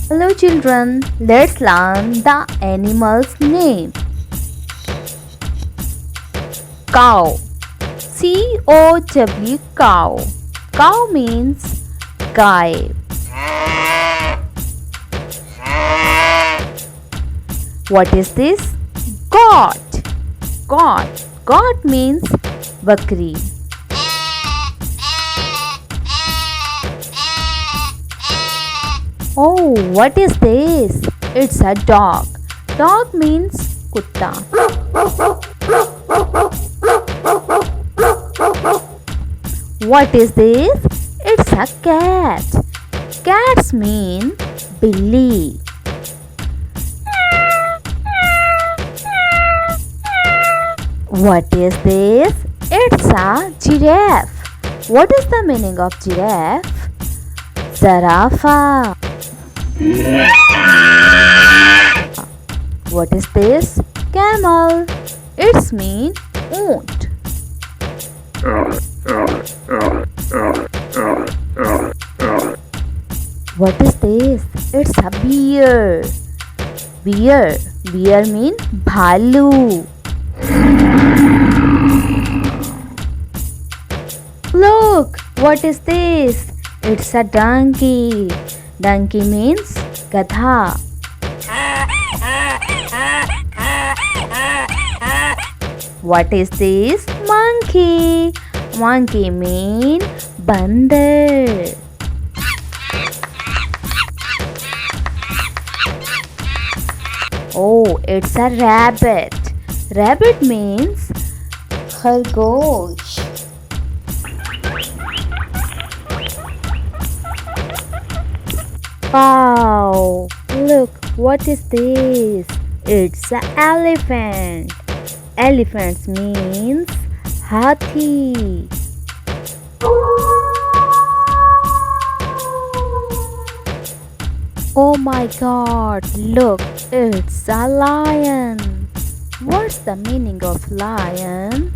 Hello children, let's learn the animal's name. Cow. C-O-W cow. Cow means guy. What is this? Goat. Goat. Goat means bakri. Oh, what is this? It's a dog. Dog means kutta. What is this? It's a cat. Cats mean billy. What is this? It's a giraffe. What is the meaning of giraffe? Zarafa. What is this? Camel. It's mean ऊंट. What is this? It's a bear. Bear. Bear mean bhalu. Look, what is this? It's a donkey. Donkey means gadha. What is this? Monkey. Monkey mean bandar. Oh, it's a rabbit. Rabbit means khargosh. Wow, look, what is this? It's an elephant. Elephants means hathi. Oh my god, look, it's a lion. What's the meaning of lion?